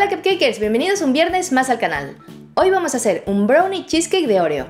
Hola Cupcakers, bienvenidos un viernes más al canal. Hoy vamos a hacer un brownie cheesecake de Oreo.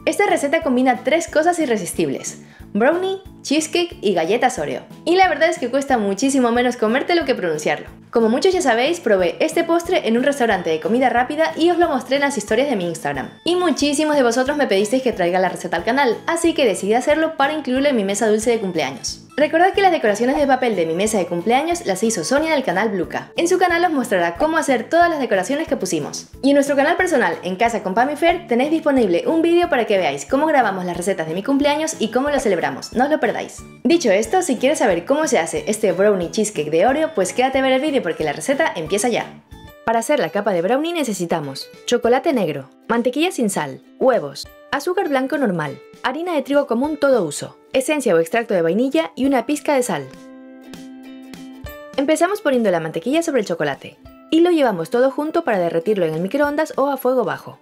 Esta receta combina tres cosas irresistibles: brownie, cheesecake y galletas Oreo. Y la verdad es que cuesta muchísimo menos comértelo que pronunciarlo. Como muchos ya sabéis, probé este postre en un restaurante de comida rápida y os lo mostré en las historias de mi Instagram. Y muchísimos de vosotros me pedisteis que traiga la receta al canal, así que decidí hacerlo para incluirlo en mi mesa dulce de cumpleaños. Recordad que las decoraciones de papel de mi mesa de cumpleaños las hizo Sonia del canal Bluca. En su canal os mostrará cómo hacer todas las decoraciones que pusimos. Y en nuestro canal personal, En Casa con Pam y Fer, tenéis disponible un vídeo para que veáis cómo grabamos las recetas de mi cumpleaños y cómo lo celebramos, no os lo perdáis. Dicho esto, si quieres saber cómo se hace este brownie cheesecake de Oreo, pues quédate a ver el vídeo porque la receta empieza ya. Para hacer la capa de brownie necesitamos chocolate negro, mantequilla sin sal, huevos, azúcar blanco normal, harina de trigo común todo uso, esencia o extracto de vainilla y una pizca de sal. Empezamos poniendo la mantequilla sobre el chocolate y lo llevamos todo junto para derretirlo en el microondas o a fuego bajo.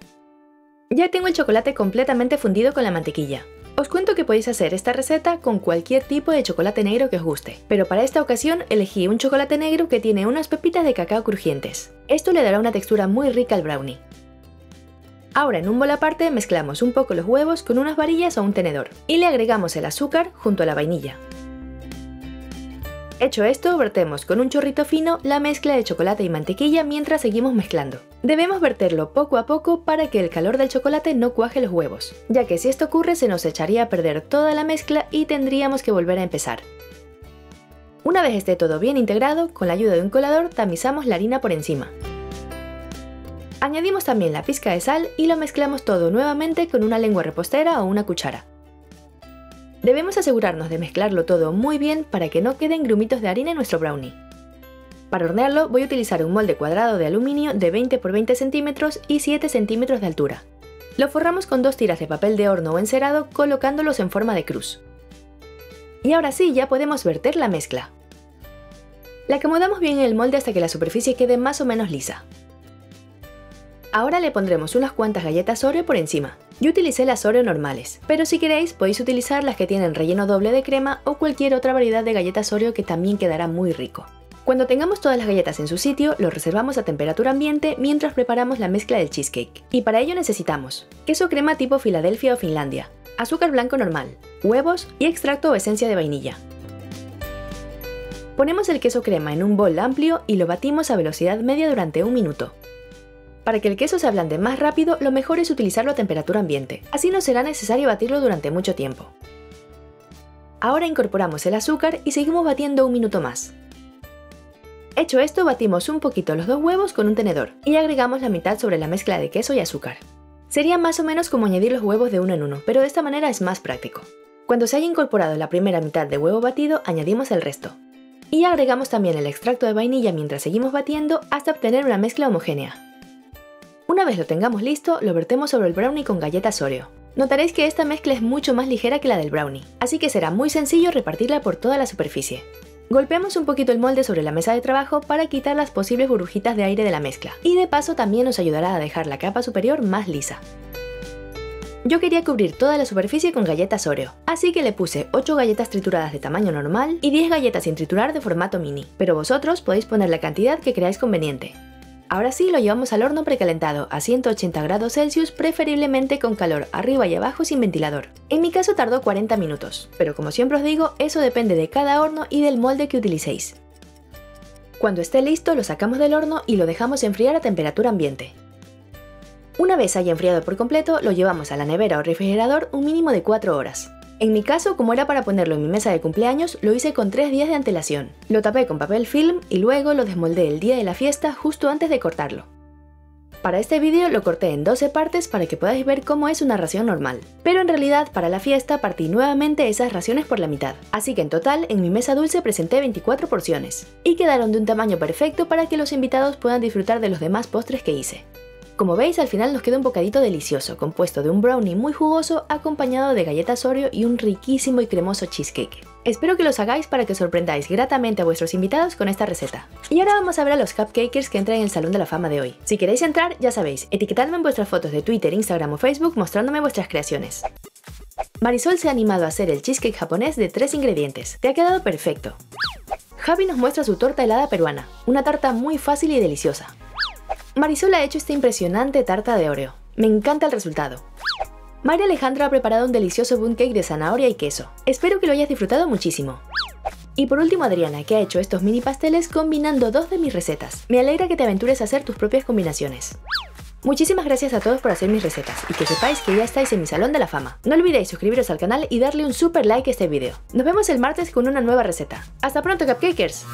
Ya tengo el chocolate completamente fundido con la mantequilla. Os cuento que podéis hacer esta receta con cualquier tipo de chocolate negro que os guste, pero para esta ocasión elegí un chocolate negro que tiene unas pepitas de cacao crujientes. Esto le dará una textura muy rica al brownie. Ahora en un bol aparte mezclamos un poco los huevos con unas varillas o un tenedor y le agregamos el azúcar junto a la vainilla. Hecho esto, vertemos con un chorrito fino la mezcla de chocolate y mantequilla mientras seguimos mezclando. Debemos verterlo poco a poco para que el calor del chocolate no cuaje los huevos, ya que si esto ocurre se nos echaría a perder toda la mezcla y tendríamos que volver a empezar. Una vez esté todo bien integrado, con la ayuda de un colador tamizamos la harina por encima. Añadimos también la pizca de sal y lo mezclamos todo nuevamente con una lengua repostera o una cuchara. Debemos asegurarnos de mezclarlo todo muy bien para que no queden grumitos de harina en nuestro brownie. Para hornearlo voy a utilizar un molde cuadrado de aluminio de 20 por 20 centímetros y 7 centímetros de altura. Lo forramos con 2 tiras de papel de horno o encerado colocándolos en forma de cruz. Y ahora sí, ya podemos verter la mezcla. La acomodamos bien en el molde hasta que la superficie quede más o menos lisa. Ahora le pondremos unas cuantas galletas Oreo por encima. Yo utilicé las Oreo normales, pero si queréis podéis utilizar las que tienen relleno doble de crema o cualquier otra variedad de galletas Oreo que también quedará muy rico. Cuando tengamos todas las galletas en su sitio, lo reservamos a temperatura ambiente mientras preparamos la mezcla del cheesecake. Y para ello necesitamos queso crema tipo Filadelfia o Finlandia, azúcar blanco normal, huevos y extracto o esencia de vainilla. Ponemos el queso crema en un bol amplio y lo batimos a velocidad media durante 1 minuto. Para que el queso se ablande más rápido, lo mejor es utilizarlo a temperatura ambiente, así no será necesario batirlo durante mucho tiempo. Ahora incorporamos el azúcar y seguimos batiendo 1 minuto más. Hecho esto, batimos un poquito los 2 huevos con un tenedor y agregamos la mitad sobre la mezcla de queso y azúcar. Sería más o menos como añadir los huevos de uno en uno, pero de esta manera es más práctico. Cuando se haya incorporado la primera mitad de huevo batido, añadimos el resto. Y agregamos también el extracto de vainilla mientras seguimos batiendo hasta obtener una mezcla homogénea. Una vez lo tengamos listo, lo vertemos sobre el brownie con galletas Oreo. Notaréis que esta mezcla es mucho más ligera que la del brownie, así que será muy sencillo repartirla por toda la superficie. Golpeamos un poquito el molde sobre la mesa de trabajo para quitar las posibles burbujitas de aire de la mezcla, y de paso también nos ayudará a dejar la capa superior más lisa. Yo quería cubrir toda la superficie con galletas Oreo, así que le puse 8 galletas trituradas de tamaño normal y 10 galletas sin triturar de formato mini, pero vosotros podéis poner la cantidad que creáis conveniente. Ahora sí, lo llevamos al horno precalentado a 180 grados Celsius, preferiblemente con calor arriba y abajo sin ventilador. En mi caso tardó 40 minutos, pero como siempre os digo, eso depende de cada horno y del molde que utilicéis. Cuando esté listo, lo sacamos del horno y lo dejamos enfriar a temperatura ambiente. Una vez haya enfriado por completo, lo llevamos a la nevera o refrigerador un mínimo de 4 horas. En mi caso, como era para ponerlo en mi mesa de cumpleaños, lo hice con 3 días de antelación. Lo tapé con papel film y luego lo desmoldé el día de la fiesta justo antes de cortarlo. Para este vídeo lo corté en 12 partes para que podáis ver cómo es una ración normal. Pero en realidad, para la fiesta partí nuevamente esas raciones por la mitad. Así que en total, en mi mesa dulce presenté 24 porciones. Y quedaron de un tamaño perfecto para que los invitados puedan disfrutar de los demás postres que hice. Como veis, al final nos queda un bocadito delicioso, compuesto de un brownie muy jugoso acompañado de galletas Oreo y un riquísimo y cremoso cheesecake. Espero que los hagáis para que sorprendáis gratamente a vuestros invitados con esta receta. Y ahora vamos a ver a los cupcakers que entran en el Salón de la Fama de hoy. Si queréis entrar, ya sabéis, etiquetadme en vuestras fotos de Twitter, Instagram o Facebook mostrándome vuestras creaciones. Marisol se ha animado a hacer el cheesecake japonés de 3 ingredientes. Te ha quedado perfecto. Javi nos muestra su torta helada peruana, una tarta muy fácil y deliciosa. Marisol ha hecho esta impresionante tarta de Oreo. Me encanta el resultado. María Alejandra ha preparado un delicioso bundt cake de zanahoria y queso. Espero que lo hayas disfrutado muchísimo. Y por último Adriana, que ha hecho estos mini pasteles combinando 2 de mis recetas. Me alegra que te aventures a hacer tus propias combinaciones. Muchísimas gracias a todos por hacer mis recetas y que sepáis que ya estáis en mi Salón de la Fama. No olvidéis suscribiros al canal y darle un super like a este vídeo. Nos vemos el martes con una nueva receta. ¡Hasta pronto, cupcakers!